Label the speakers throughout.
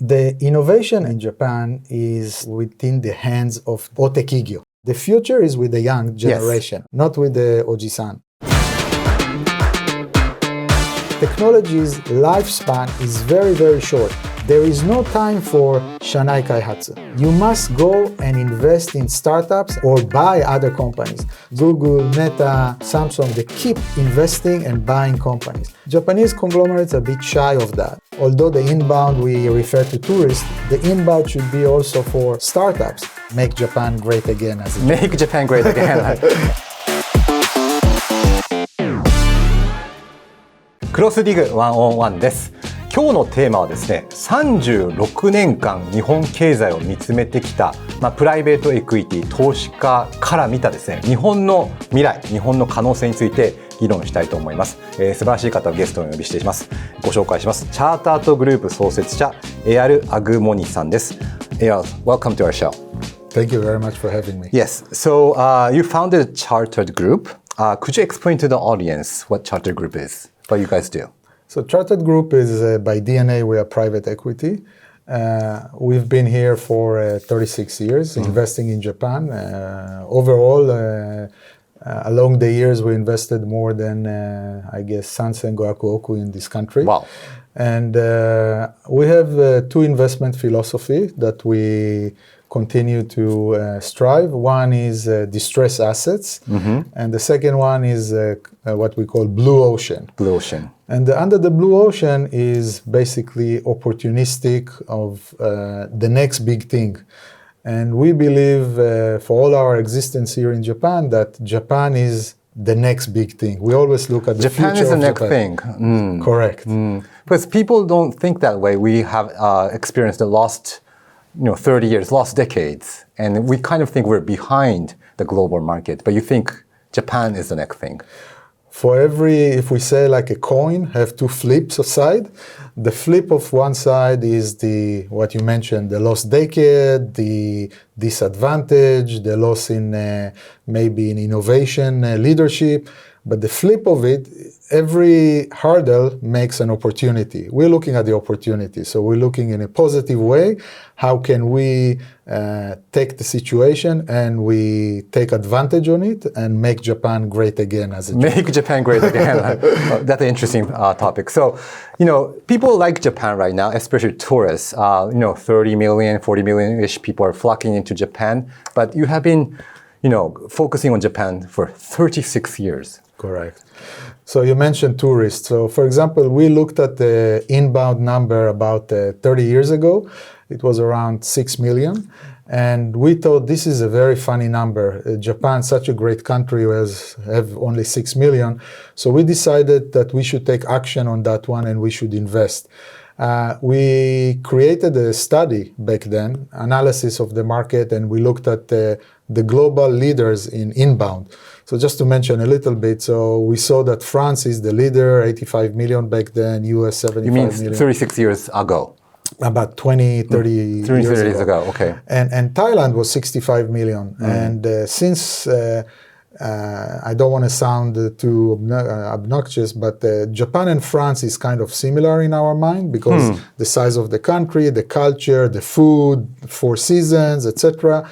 Speaker 1: The innovation in Japan is within the hands of otekigyo. The future is with the young generation, not with the ojisan. Technology's lifespan is very, very short. There is no time for shanai kaihatsu. You must go and invest in startups or buy other companies. Google, Meta, Samsung, they keep investing and buying companies. Japanese conglomerates are a bit shy of that. Although the inbound we refer to tourists, the inbound should be also for startups. Make Japan great again.
Speaker 2: Make Japan great again. クロスディグ101です。今日のテーマはですね、36年間日本経済を見つめてきた、プライベートエクイティ投資家から見たですね、日本の未来、日本の可能性について議論したいと思います。素晴らしい方をゲストにお呼びしています。ご紹介します。チャータートグループ創設者、エアル・アグモニさんです。エアル、welcome to our show.
Speaker 1: Thank you very much for having me.
Speaker 2: Yes, so you founded Chartered Group. Could you explain to the audience what Chartered Group is? What you guys do?
Speaker 1: So Chartered Group is, by DNA, we are private equity. We've been here for 36 years, investing in Japan. Overall, along the years, we invested more than, I guess, Sansen Goraku in this country.
Speaker 2: Wow.
Speaker 1: And we have two investment philosophy that we continue to strive. One is distressed assets, and the second one is what we call blue ocean.
Speaker 2: Blue ocean.
Speaker 1: And under the blue ocean is basically opportunistic of the next big thing. And we believe for all our existence here in Japan that Japan is the next big thing. We always look at the
Speaker 2: Japan
Speaker 1: future
Speaker 2: is the
Speaker 1: of
Speaker 2: next
Speaker 1: Japan.
Speaker 2: thing.
Speaker 1: Correct.
Speaker 2: Because people don't think that way. We have experienced the last 30 years, last decades, and we kind of think we're behind the global market. But you think Japan is the next thing.
Speaker 1: For every, if we say like a coin, have two flips aside. The flip of one side is what you mentioned, the lost decade, the disadvantage, the loss in maybe in innovation, leadership. But the flip of it, every hurdle makes an opportunity. We're looking at the opportunity. So we're looking in a positive way. How can we take the situation and we take advantage on it and make Japan great again as a
Speaker 2: Make Japan great again. That's an interesting topic. So, people like Japan right now, especially tourists. 30 million, 40 million-ish people are flocking into Japan. But you have been, focusing on Japan for 36 years.
Speaker 1: Correct. So you mentioned tourists. So for example, we looked at the inbound number about 30 years ago. It was around 6 million. And we thought this is a very funny number. Japan, such a great country, have only 6 million. So we decided that we should take action on that one and we should invest. We created a study back then, analysis of the market, and we looked at the global leaders in inbound. So just to mention a little bit, so we saw that France is the leader, 85 million back then, US 75 million.
Speaker 2: You mean 36 years ago?
Speaker 1: About 30 years ago.
Speaker 2: Okay.
Speaker 1: And Thailand was 65 million. And since, I don't want to sound too obnoxious, but Japan and France is kind of similar in our mind because the size of the country, the culture, the food, 4 seasons, etc.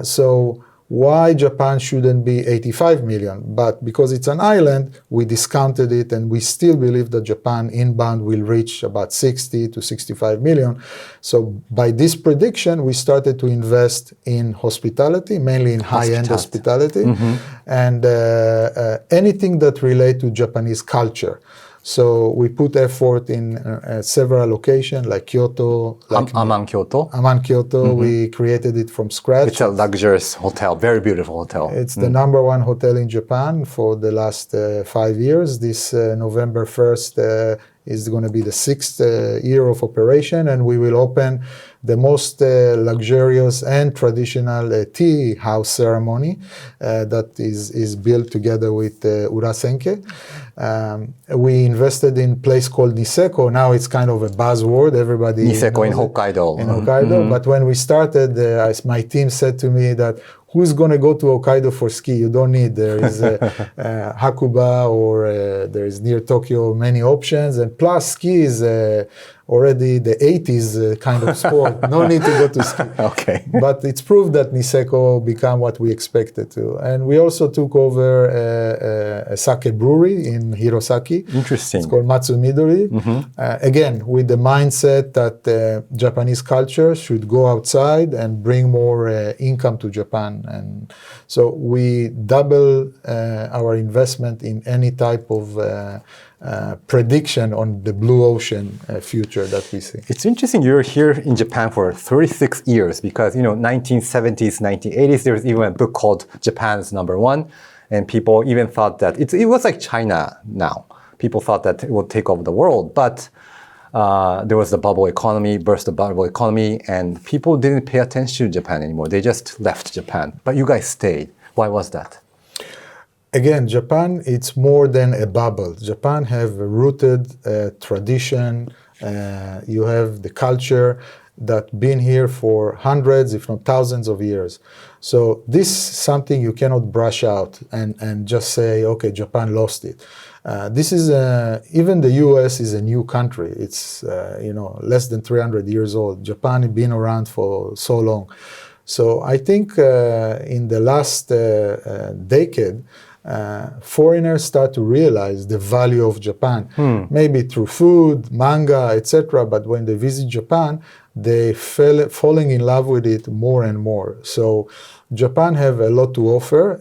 Speaker 1: So why Japan shouldn't be 85 million? But because it's an island, we discounted it and we still believe that Japan inbound will reach about 60 to 65 million. So by this prediction, we started to invest in hospitality, mainly in high-end hospitality, and anything that relate to Japanese culture. So we put effort in several locations like Kyoto.
Speaker 2: Aman Kyoto?
Speaker 1: Aman Kyoto, we created it from scratch.
Speaker 2: It's a luxurious hotel, very beautiful hotel.
Speaker 1: It's the number one hotel in Japan for the last 5 years. This November 1st is going to be the 6th year of operation, and we will open the most luxurious and traditional tea house ceremony that is built together with Urasenke. We invested in a place called Niseko. Now it's kind of a buzzword. Everybody
Speaker 2: Niseko in Hokkaido.
Speaker 1: In Hokkaido. But when we started, my team said to me that who's going to go to Hokkaido for ski? You don't need. There is Hakuba or there is near Tokyo many options. And plus ski is already the 80s kind of sport. No need to go to ski.
Speaker 2: Okay.
Speaker 1: But it's proved that Niseko became what we expected to. And we also took over a sake brewery in Hirosaki.
Speaker 2: Interesting.
Speaker 1: It's called Matsumidori. Again, with the mindset that Japanese culture should go outside and bring more income to Japan. And so we double our investment in any type of prediction on the blue ocean future that we see.
Speaker 2: It's interesting you're here in Japan for 36 years because, 1970s, 1980s, there was even a book called Japan's Number One, and people even thought that it was like China now. People thought that it would take over the world, but there was the bubble economy, burst of bubble economy, and people didn't pay attention to Japan anymore. They just left Japan. But you guys stayed. Why was that?
Speaker 1: Again, Japan, it's more than a bubble. Japan have a rooted tradition. You have the culture that been here for hundreds, if not thousands of years. So this is something you cannot brush out and just say, okay, Japan lost it. This is, even the US is a new country. It's, less than 300 years old. Japan has been around for so long. So I think in the last decade, foreigners start to realize the value of Japan, maybe through food, manga, etc. But when they visit Japan, they falling in love with it more and more. So Japan have a lot to offer.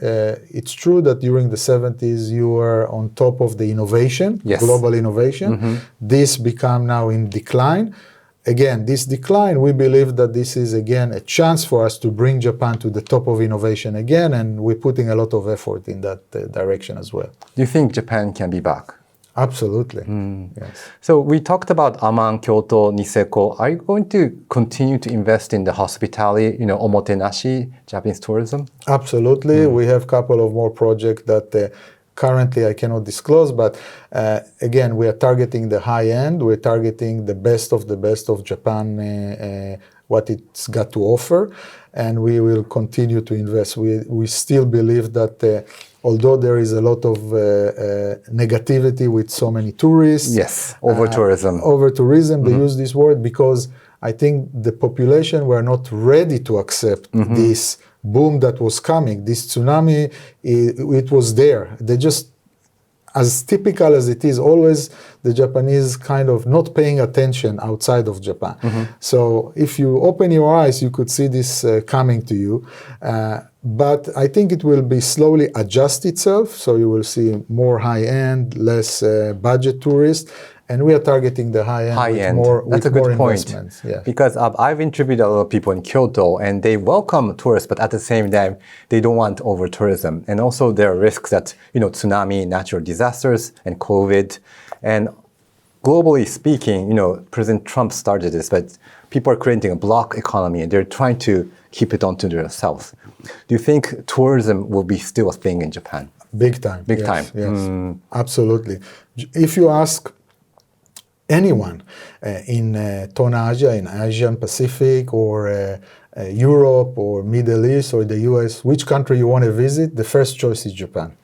Speaker 1: It's true that during the 70s you were on top of the innovation, global innovation. This become now in decline. Again, this decline, we believe that this is, again, a chance for us to bring Japan to the top of innovation again, and we're putting a lot of effort in that direction as well.
Speaker 2: Do you think Japan can be back?
Speaker 1: Absolutely, yes.
Speaker 2: So we talked about Aman, Kyoto, Niseko. Are you going to continue to invest in the hospitality, omotenashi, Japanese tourism?
Speaker 1: Absolutely. We have a couple of more projects that currently I cannot disclose, but again, we are targeting the high end. We're targeting the best of Japan, what it's got to offer, and we will continue to invest. We still believe that although there is a lot of negativity with so many tourists.
Speaker 2: Yes, over-tourism.
Speaker 1: Over-tourism, they use this word because I think the population were not ready to accept this boom that was coming, this tsunami, it was there. They just, as typical as it is, always the Japanese kind of not paying attention outside of Japan. So if you open your eyes, you could see this coming to you. But I think it will be slowly adjust itself. So you will see more high-end, less budget tourists. And we are targeting the high-end with more
Speaker 2: That's a good point.
Speaker 1: Yeah.
Speaker 2: Because I've interviewed a lot of people in Kyoto, and they welcome tourists, but at the same time, they don't want over-tourism. And also there are risks that, tsunami, natural disasters, and COVID. And globally speaking, President Trump started this, but people are creating a block economy, and they're trying to keep it onto themselves. Do you think tourism will be still a thing in Japan?
Speaker 1: Big time.
Speaker 2: Big time.
Speaker 1: Yes, absolutely. If you ask anyone in Torn Asia, in Asian Pacific, or Europe, or Middle East, or the US, which country you want to visit, the first choice is Japan.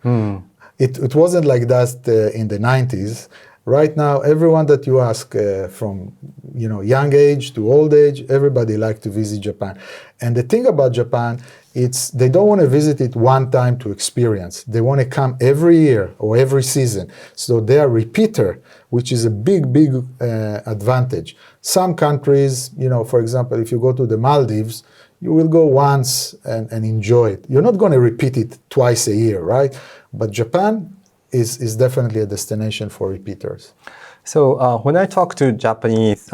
Speaker 1: It wasn't like that in the 90s. Right now, everyone that you ask from young age to old age, everybody like to visit Japan. And the thing about Japan, it's they don't want to visit it one time to experience. They want to come every year or every season. So they are repeater, which is a big advantage. Some countries, for example, if you go to the Maldives, you will go once and enjoy it. You're not going to repeat it twice a year, right? But Japan is definitely a destination for repeaters.
Speaker 2: So when I talk to Japanese,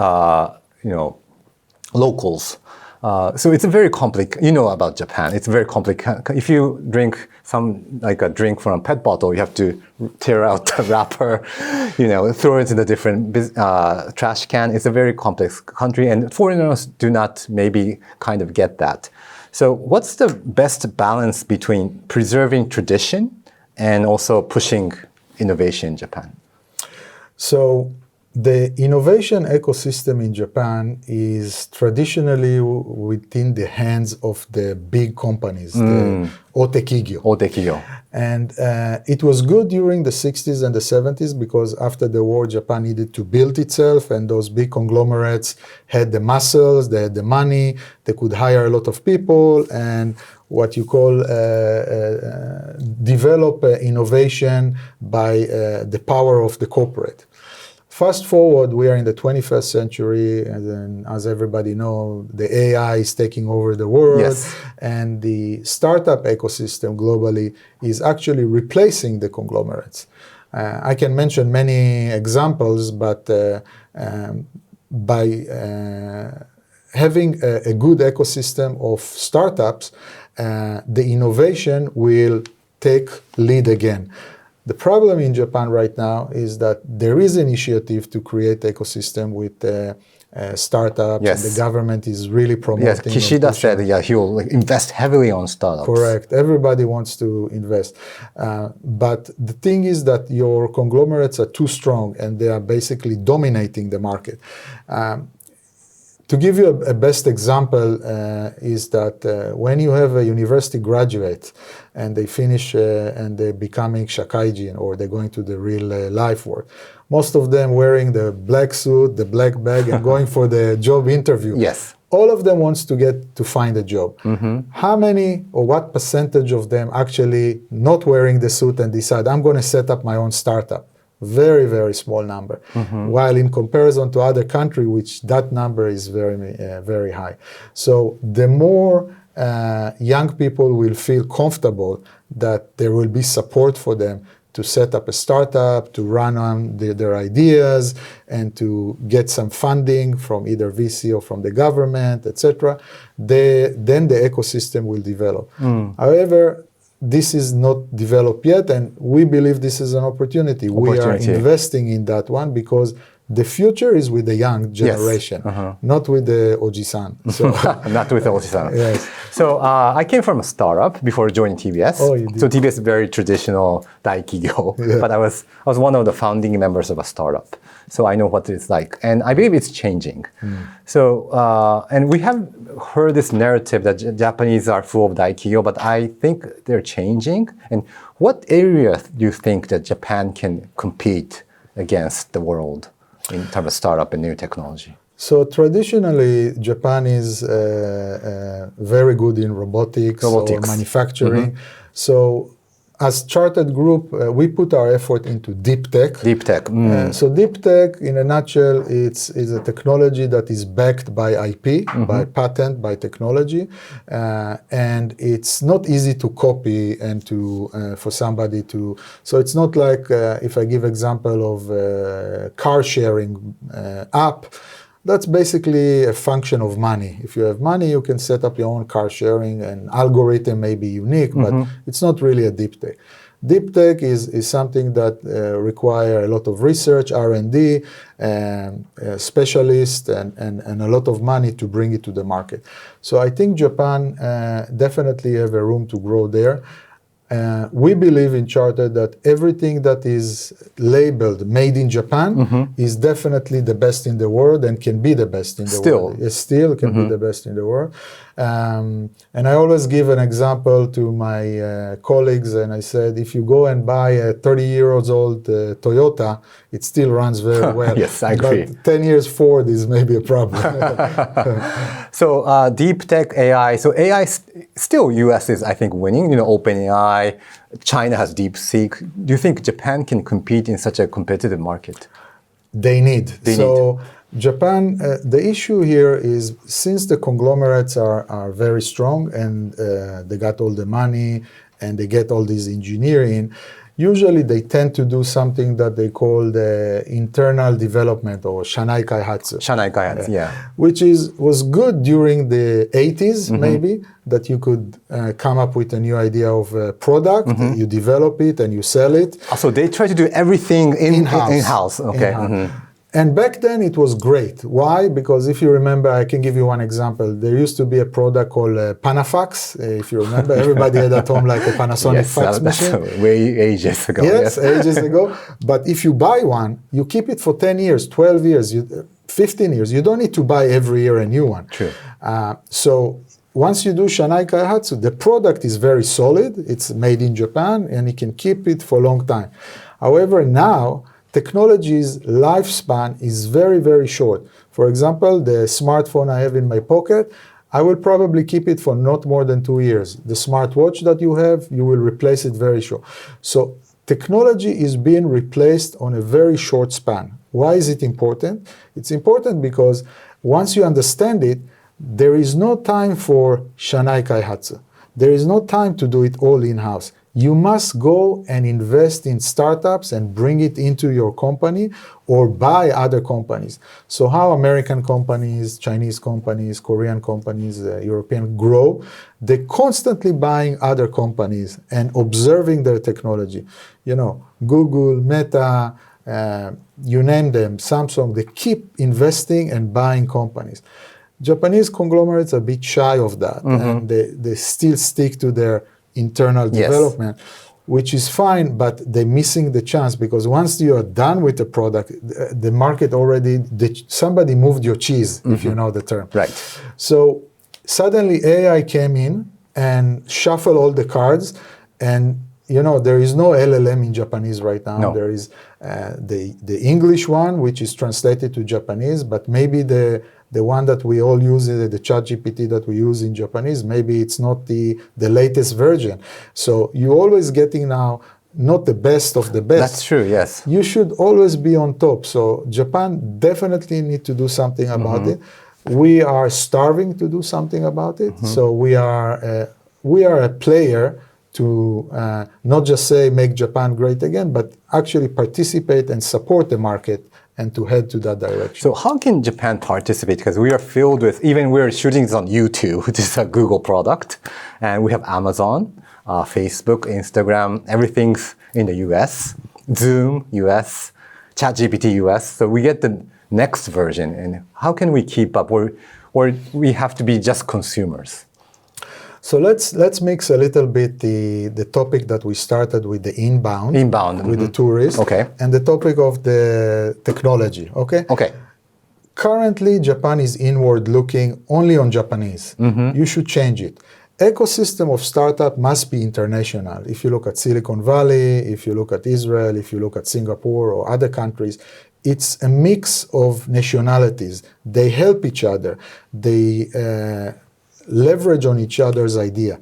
Speaker 2: locals, so it's a very complicated, about Japan, it's very complicated. If you drink a drink from a PET bottle, you have to tear out the wrapper, throw it in a different trash can. It's a very complex country, and foreigners do not maybe kind of get that. So what's the best balance between preserving tradition and also pushing innovation in Japan?
Speaker 1: So The innovation ecosystem in Japan is traditionally within the hands of the big companies, the otekigyo. And it was good during the 60s and the 70s because after the war, Japan needed to build itself, and those big conglomerates had the muscles, they had the money, they could hire a lot of people, and what you call develop innovation by the power of the corporate. Fast forward, we are in the 21st century, and then, as everybody knows, the AI is taking over the world, and the startup ecosystem globally is actually replacing the conglomerates. I can mention many examples, but by having a good ecosystem of startups, the innovation will take lead again. The problem in Japan right now is that there is initiative to create ecosystem with startups, and the government is really promoting.
Speaker 2: Yes, Kishida said he will invest heavily on startups.
Speaker 1: Correct. Everybody wants to invest. But the thing is that your conglomerates are too strong and they are basically dominating the market. To give you a best example is that when you have a university graduate and they finish and they're becoming shakaijin, or they're going to the real life world, most of them wearing the black suit, the black bag, and going for the job interview.
Speaker 2: Yes.
Speaker 1: All of them wants to find a job. How many or what percentage of them actually not wearing the suit and decide, I'm going to set up my own startup? Very, very small number. While in comparison to other countries, which that number is very, very high. So the more young people will feel comfortable that there will be support for them to set up a startup, to run on their ideas, and to get some funding from either VC or from the government, etc., then the ecosystem will develop. However, this is not developed yet, and we believe this is an opportunity. We are investing in that one because the future is with the young generation, not with the oji-san. So
Speaker 2: not with the oji-san.
Speaker 1: Yes.
Speaker 2: So I came from a startup before joining TBS.
Speaker 1: Oh, you did.
Speaker 2: So TBS is very traditional daikigyo, but I was one of the founding members of a startup. So I know what it's like, and I believe it's changing. So and we have heard this narrative that Japanese are full of daikigyo, but I think they're changing. And what area do you think that Japan can compete against the world in terms of startup and new technology?
Speaker 1: So traditionally, Japan is very good in robotics. Or manufacturing. So as Chartered Group, we put our effort into deep tech.
Speaker 2: Deep tech.
Speaker 1: So deep tech, in a nutshell, it's a technology that is backed by IP, by patent, by technology, and it's not easy to copy and to for somebody to. So it's not like if I give example of car sharing app. That's basically a function of money. If you have money, you can set up your own car sharing, and algorithm may be unique, but it's not really a deep tech. Deep tech is something that require a lot of research, R&D, specialists, and a lot of money to bring it to the market. So I think Japan definitely have a room to grow there. We believe in Charter that everything that is labeled made in Japan is definitely the best in the world and can be the best in the world. It still can be the best in the world. And I always give an example to my colleagues, and I said, if you go and buy a 30-year-old Toyota, it still runs very well.
Speaker 2: Yes, I agree.
Speaker 1: But 10 years forward is maybe a problem.
Speaker 2: So deep tech, AI. So AI still US is, I think, winning. OpenAI, China has DeepSeek. Do you think Japan can compete in such a competitive market?
Speaker 1: They need. Japan, the issue here is since the conglomerates are very strong and they got all the money and they get all this engineering, usually they tend to do something that they call the internal development or shanai kaihatsu.
Speaker 2: Shanai kaihatsu,
Speaker 1: which was good during the 80s, maybe, that you could come up with a new idea of a product, you develop it and you sell it.
Speaker 2: So they try to do everything in-house. Okay.
Speaker 1: And back then it was great. Why? Because if you remember, I can give you one example. There used to be a product called Panafax. If you remember, everybody had at home like a Panasonic fax machine.
Speaker 2: That's way ages ago.
Speaker 1: Yes, ages ago. But if you buy one, you keep it for 10 years, 12 years, 15 years. You don't need to buy every year a new one.
Speaker 2: True.
Speaker 1: So once you do Shanai Kaihatsu, the product is very solid. It's made in Japan, and you can keep it for a long time. However, now, technology's lifespan is very, very short. For example, the smartphone I have in my pocket, I will probably keep it for not more than 2 years. The smartwatch that you have, you will replace it very short. So technology is being replaced on a very short span. Why is it important? It's important because once you understand it, there is no time for Shanai Kaihatsu. There is no time to do it all in-house. You must go and invest in startups and bring it into your company or buy other companies. So how American companies, Chinese companies, Korean companies, European grow, they're constantly buying other companies and observing their technology. You know, Google, Meta, you name them, Samsung, they keep investing and buying companies. Japanese conglomerates are a bit shy of that, and they still stick to their internal development, which is fine, but they're missing the chance because once you are done with the product, the market already, somebody moved your cheese, if you know the term.
Speaker 2: Right.
Speaker 1: So suddenly AI came in and shuffled all the cards, and you know, there is no LLM in Japanese right now. No. There is the English one, which is translated to Japanese, but maybe the one that we all use, the ChatGPT that we use in Japanese, maybe it's not the latest version. So you're always getting now not the best of the best.
Speaker 2: That's true, yes.
Speaker 1: You should always be on top. So Japan definitely need to do something about it. We are starving to do something about it. So we are a player to not just say make Japan great again, but actually participate and support the market and to head to that direction.
Speaker 2: So how can Japan participate? Because we are filled with, even we're shooting this on YouTube, which is a Google product, and we have Amazon, Facebook, Instagram, everything's in the US, Zoom, US, ChatGPT, US. So we get the next version, and how can we keep up? Or we have to be just consumers?
Speaker 1: So let's mix a little bit the topic that we started with the inbound with the tourists, and the topic of the technology. Okay. Currently, Japan is inward looking only on Japanese. You should change it. Ecosystem of startup must be international. If you look at Silicon Valley, if you look at Israel, if you look at Singapore or other countries, it's a mix of nationalities. They help each other. They leverage on each other's idea.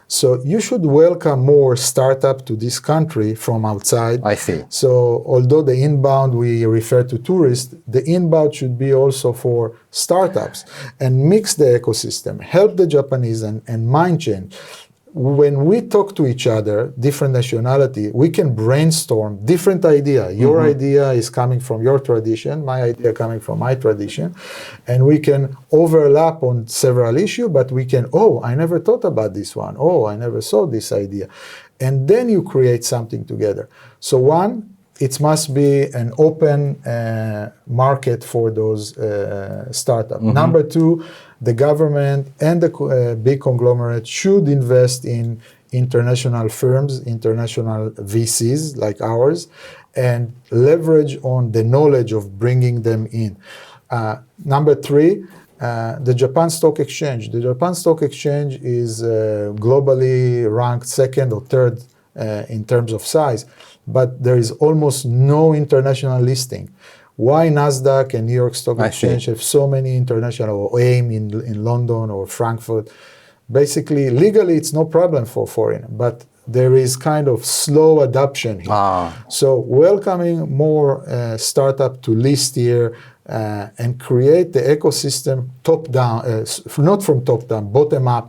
Speaker 1: So you should welcome more startup to this country from outside.
Speaker 2: I see.
Speaker 1: So although the inbound we refer to tourists, the inbound should be also for startups and mix the ecosystem, help the Japanese and mind change. When we talk to each other, different nationality, we can brainstorm different idea. Your idea is coming from your tradition, my idea coming from my tradition, and we can overlap on several issues, but we can, I never thought about this one. I never saw this idea. And then you create something together. So one, it must be an open market for those startups. Number two, the government and the big conglomerates should invest in international firms, international VCs like ours, and leverage on the knowledge of bringing them in. Number three, the Japan Stock Exchange. The Japan Stock Exchange is globally ranked second or third in terms of size, but there is almost no international listing. Why NASDAQ and New York Stock Exchange have so many international, or AIM in London or Frankfurt? Basically, legally, it's no problem for foreign, but there is kind of slow adoption here. So welcoming more startup to list here and create the ecosystem top down, not from top down, bottom up,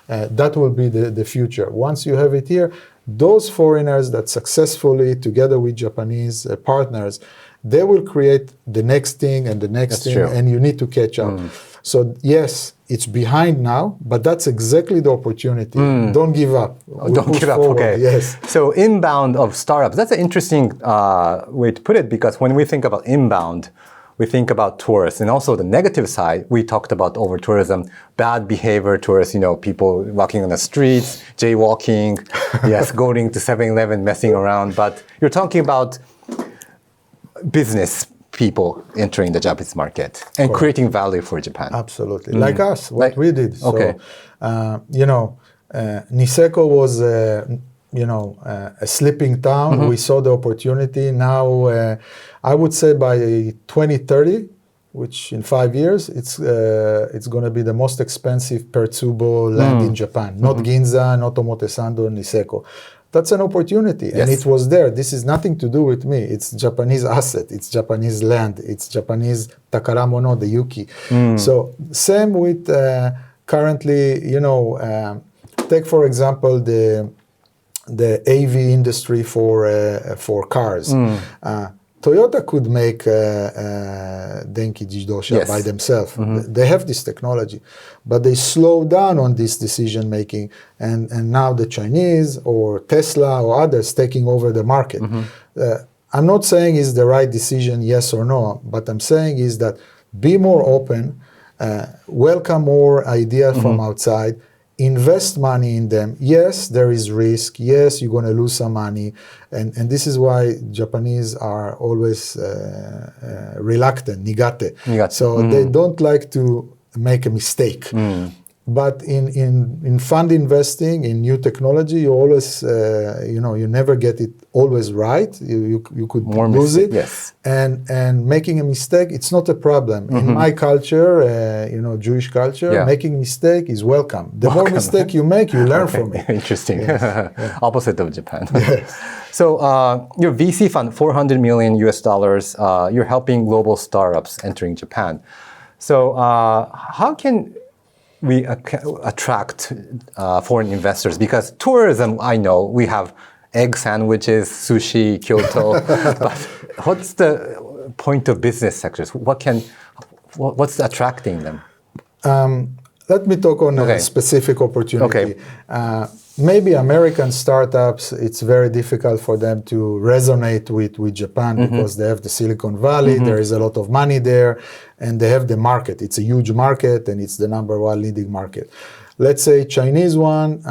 Speaker 1: that will be the future. Once you have it here, those foreigners that successfully, together with Japanese partners, they will create the next thing and the next thing, and you need to catch up. So yes, it's behind now, but that's exactly the opportunity. Don't give up.
Speaker 2: Don't give up, okay.
Speaker 1: Yes.
Speaker 2: So inbound of startups, that's an interesting way to put it, because when we think about inbound, we think about tourists and also the negative side. We talked about over tourism, bad behavior tourists, people walking on the streets, jaywalking, yes, going to 7-Eleven, messing around. But you're talking about business people entering the Japanese market and creating value for Japan.
Speaker 1: Absolutely. Like us, what we did. So, Niseko was, a sleeping town. We saw the opportunity. Now, I would say by 2030, which in 5 years, it's going to be the most expensive per tsubo land in Japan. Not Ginza, not Omotesando, Niseko. That's an opportunity, and it was there. This is nothing to do with me. It's Japanese asset. It's Japanese land. It's Japanese takaramono, the yuki. So same with currently, take for example the AV industry for cars. Toyota could make Denki Jidosha by themselves. They have this technology, but they slow down on this decision making, and now the Chinese or Tesla or others taking over the market. I'm not saying it's the right decision, yes or no, but I'm saying is that be more open, welcome more ideas from outside, invest money in them. Yes, there is risk. Yes, you're going to lose some money. And this is why Japanese are always reluctant, nigate. So they don't like to make a mistake. But in fund investing, in new technology, you always, you never get it always right. You could lose it.
Speaker 2: Yes.
Speaker 1: And making a mistake, it's not a problem. In my culture, Jewish culture, making mistake is welcome. The more mistake you make, you learn from it.
Speaker 2: Interesting. Opposite of Japan. Yes. So your VC fund, $400 million US, you're helping global startups entering Japan. So how can we attract foreign investors? Because tourism, I know, we have egg sandwiches, sushi, Kyoto, but what's the point of business sectors? What's attracting them?
Speaker 1: Let me talk on a specific opportunity. Maybe American startups, it's very difficult for them to resonate with Japan because they have the Silicon Valley, there is a lot of money there, and they have the market. It's a huge market, and it's the number one leading market. Let's say Chinese one,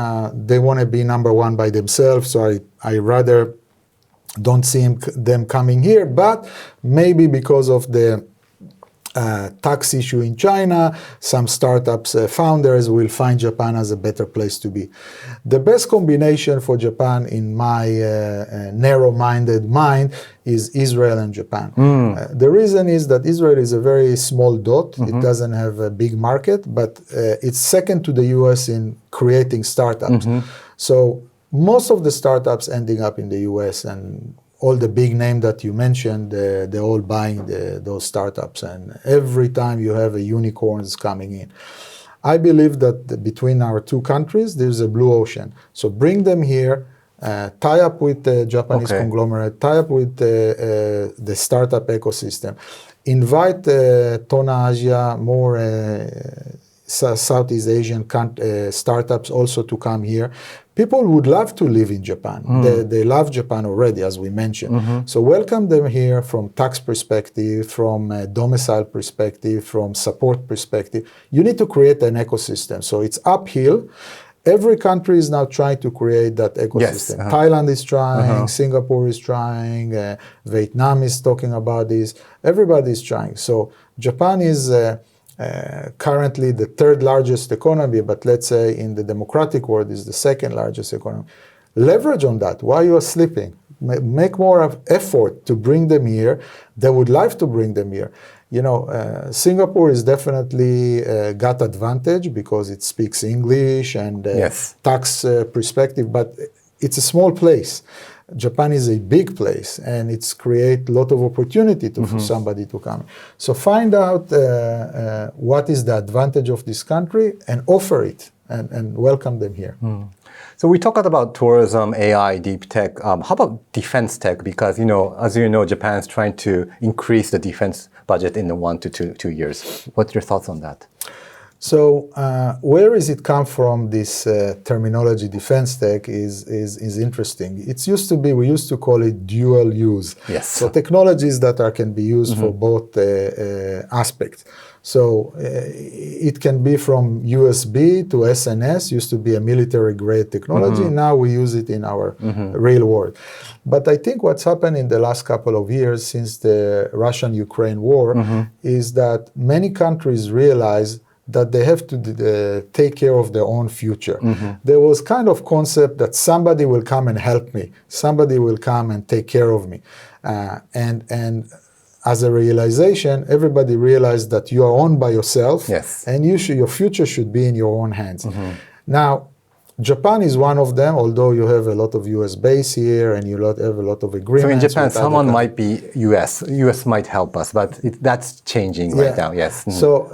Speaker 1: they want to be number one by themselves, so I rather don't see them coming here, but maybe because of the tax issue in China, some startups founders will find Japan as a better place to be. The best combination for Japan, in my narrow-minded mind, is Israel and Japan. The reason is that Israel is a very small dot. It doesn't have a big market, but it's second to the US in creating startups. So most of the startups ending up in the US, and all the big names that you mentioned, they're all buying those startups, and every time you have a unicorns coming in. I believe that between our two countries, there's a blue ocean. So bring them here, tie up with the Japanese conglomerate, tie up with the startup ecosystem, invite Tona Asia, more Southeast Asian startups also to come here. People would love to live in Japan. They love Japan already, as we mentioned. So welcome them here from tax perspective, from domicile perspective, from support perspective. You need to create an ecosystem. So it's uphill. Every country is now trying to create that ecosystem. Yes, Thailand is trying, Singapore is trying, Vietnam is talking about this. Everybody is trying. So Japan is currently the third largest economy, but let's say in the democratic world is the second largest economy. Leverage on that. Why you are sleeping? Make more of effort to bring them here. They would like to bring them here. Singapore is definitely got advantage because it speaks English and tax perspective, but it's a small place. Japan is a big place, and it's create a lot of opportunity for somebody to come. So find out what is the advantage of this country and offer it and welcome them here.
Speaker 2: So we talked about tourism, AI, deep tech. How about defense tech? Because, as you know, Japan is trying to increase the defense budget in the 1 to 2 years. What's your thoughts on that?
Speaker 1: So where is it come from? This terminology, defense tech, is interesting. We used to call it dual use.
Speaker 2: Yes.
Speaker 1: So technologies that can be used for both aspects. So it can be from USB to SNS, used to be a military-grade technology. Now we use it in our real world. But I think what's happened in the last couple of years since the Russian-Ukraine war is that many countries realize that they have to take care of their own future. There was kind of concept that somebody will come and help me. Somebody will come and take care of me. And as a realization, everybody realized that you are owned by yourself, and your future should be in your own hands. Now, Japan is one of them, although you have a lot of US base here and you have a lot of agreements.
Speaker 2: So in Japan, someone might be US. US might help us, but that's changing right now, yes.
Speaker 1: So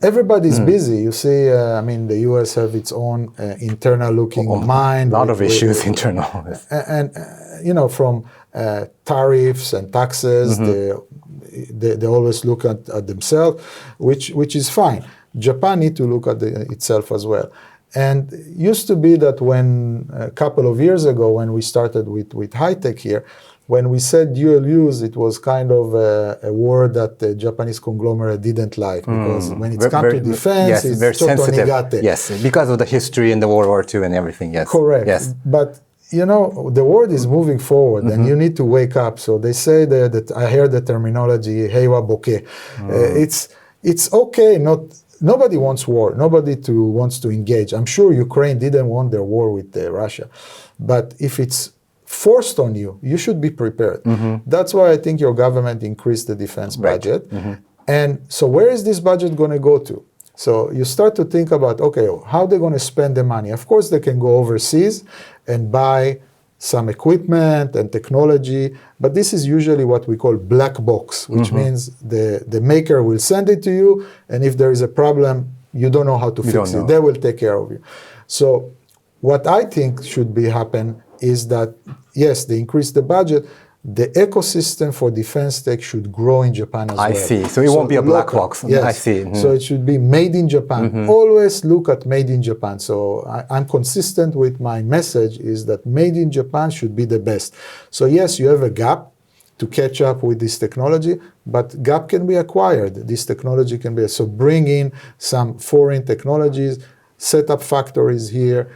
Speaker 1: everybody's busy. You see, the US have its own internal looking mind.
Speaker 2: A lot of issues internal.
Speaker 1: And from tariffs and taxes, they always look at themselves, which is fine. Japan need to look at itself as well. And it used to be that when a couple of years ago, when we started with high tech here, when we said dual use, it was kind of a word that the Japanese conglomerate didn't like, because when it's come to defense, it's
Speaker 2: very sensitive.
Speaker 1: Negate.
Speaker 2: Yes, because of the history in the World War II and everything. Yes,
Speaker 1: correct.
Speaker 2: Yes,
Speaker 1: but the world is moving forward, and you need to wake up. So they say that I hear the terminology "heiwa boke." It's okay. Nobody wants war. Nobody wants to engage. I'm sure Ukraine didn't want their war with Russia. But if it's forced on you, you should be prepared. That's why I think your government increased the defense budget. And so where is this budget going to go to? So you start to think about, okay, how they're going to spend the money. Of course, they can go overseas and buy some equipment and technology, but this is usually what we call black box, which means the maker will send it to you, and if there is a problem, you don't know how to fix it. They will take care of you. So what I think should happen is that, yes, they increase the budget. The ecosystem for defense tech should grow in Japan as well.
Speaker 2: I see. So it won't be a black box.
Speaker 1: Yes.
Speaker 2: I see.
Speaker 1: So it should be made in Japan. Always look at made in Japan. So I'm consistent with my message is that made in Japan should be the best. So yes, you have a gap to catch up with this technology, but gap can be acquired. This technology can be, so bring in some foreign technologies, set up factories here,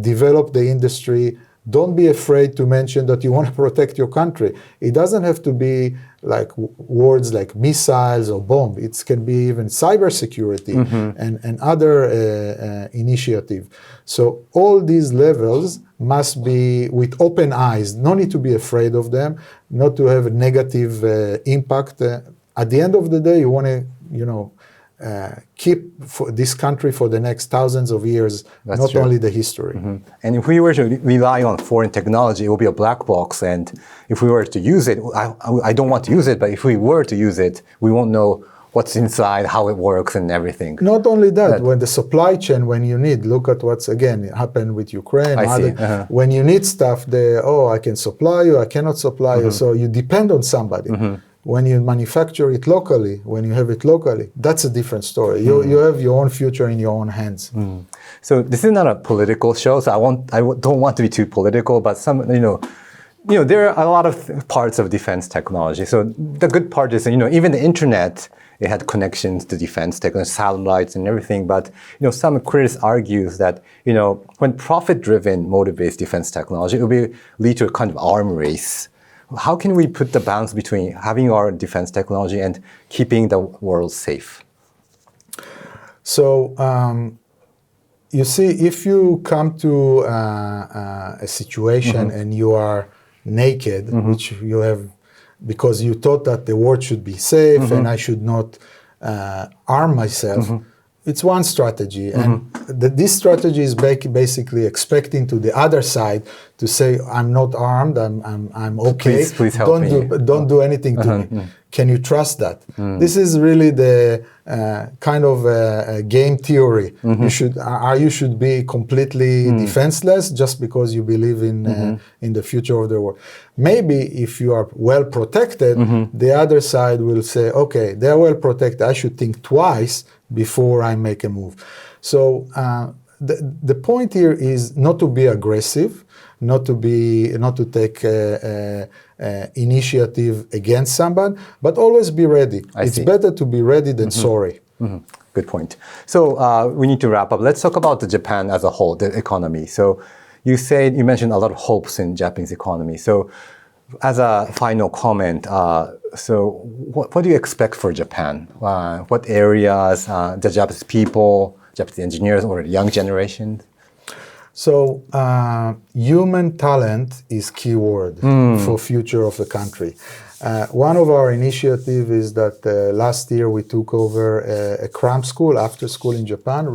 Speaker 1: develop the industry. Don't be afraid to mention that you want to protect your country. It doesn't have to be like words like missiles or bomb. It can be even cybersecurity and other initiative. So all these levels must be with open eyes. No need to be afraid of them, not to have a negative impact. At the end of the day, you want to, keep this country for the next thousands of years,
Speaker 2: That's
Speaker 1: not
Speaker 2: true.
Speaker 1: only the history.
Speaker 2: And if we were to rely on foreign technology, it would be a black box. And if we were to use it, I don't want to use it, but if we were to use it, we won't know what's inside, how it works, and everything.
Speaker 1: Not only that, when the supply chain, when you need, look at what's, again, happened with Ukraine. When you need stuff, I can supply you, I cannot supply you. So you depend on somebody. When you manufacture it locally, when you have it locally, that's a different story. You have your own future in your own hands.
Speaker 2: So this is not a political show, so I don't want to be too political, but there are a lot of parts of defense technology. So the good part is, even the internet, it had connections to defense technology, satellites and everything. But, some critics argues that, when profit-driven motivates defense technology, it will lead to a kind of arm race. How can we put the balance between having our defense technology and keeping the world safe?
Speaker 1: So, you see, if you come to a situation and you are naked, which you have, because you thought that the world should be safe and I should not arm myself, it's one strategy. And this strategy is basically expecting to the other side to say, I'm not armed, I'm okay.
Speaker 2: Please help me.
Speaker 1: Don't do anything to me. Can you trust that? This is really the kind of game theory. You should be completely defenseless just because you believe in the future of the world. Maybe if you are well protected, the other side will say, okay, they're well protected. I should think twice before I make a move. So the point here is not to be aggressive, not to take initiative against someone, but always be ready. It's better to be ready than sorry.
Speaker 2: Good point. So we need to wrap up. Let's talk about Japan as a whole, the economy. So you mentioned a lot of hopes in Japanese economy. So as a final comment, so what do you expect for Japan? What areas, the Japanese people, Japanese engineers, or the young generation?
Speaker 1: So human talent is key word for future of the country. One of our initiatives is that last year we took over a cram school, after school in Japan.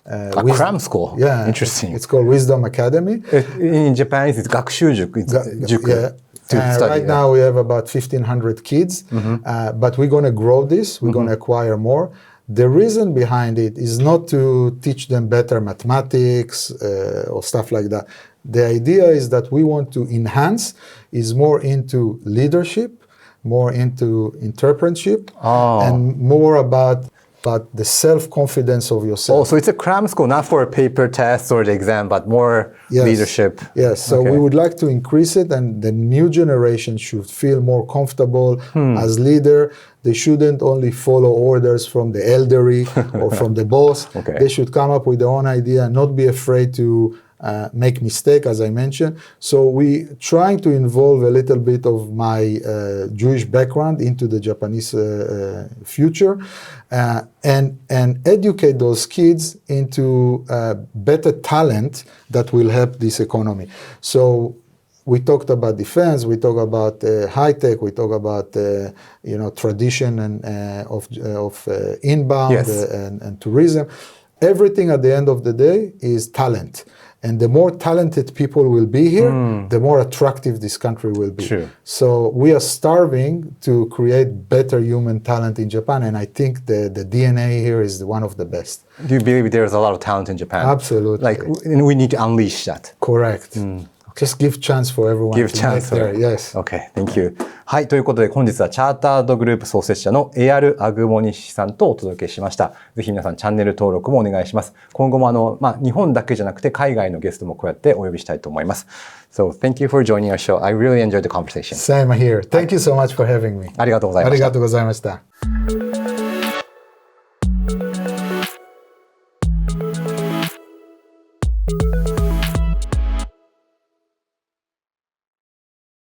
Speaker 2: Cram school?
Speaker 1: Yeah.
Speaker 2: Interesting.
Speaker 1: It's called Wisdom Academy.
Speaker 2: In Japan, it's 学習塾.
Speaker 1: Right now we have about 1,500 kids, but we're going to grow this. We're going to acquire more. The reason behind it is not to teach them better mathematics or stuff like that. The idea is that we want to enhance, is more into leadership, more into entrepreneurship, and more about the self-confidence of yourself.
Speaker 2: Oh, so it's a cram school, not for a paper test or the exam, but more leadership.
Speaker 1: Yes, so we would like to increase it, and the new generation should feel more comfortable as leader. They shouldn't only follow orders from the elderly or from the boss. They should come up with their own idea, not be afraid to make mistake, as I mentioned. So we trying to involve a little bit of my Jewish background into the Japanese future, and educate those kids into better talent that will help this economy. So we talked about defense, we talk about high tech, we talk about tradition and of inbound and tourism. Everything at the end of the day is talent. And the more talented people will be here, the more attractive this country will be.
Speaker 2: True.
Speaker 1: So we are starving to create better human talent in Japan, and I think the DNA here is one of the best.
Speaker 2: Do you believe there's a lot of talent in Japan?
Speaker 1: Absolutely.
Speaker 2: And we need to unleash that.
Speaker 1: Correct. Just give chance for everyone.
Speaker 2: Give chance.
Speaker 1: Yes.
Speaker 2: Okay, thank you. はい、ということで本日はチャータードグループ創設者のエアル・アグモニ氏さんとお届けしました。ぜひ皆さんチャンネル登録もお願いします。今後も日本だけじゃなくて海外のゲストもこうやってお呼びしたいと思います。So thank you for joining our show. I really enjoyed the conversation.
Speaker 1: Same here. Thank you so much for having me.
Speaker 2: ありがとうございました。
Speaker 1: ありがとうございました。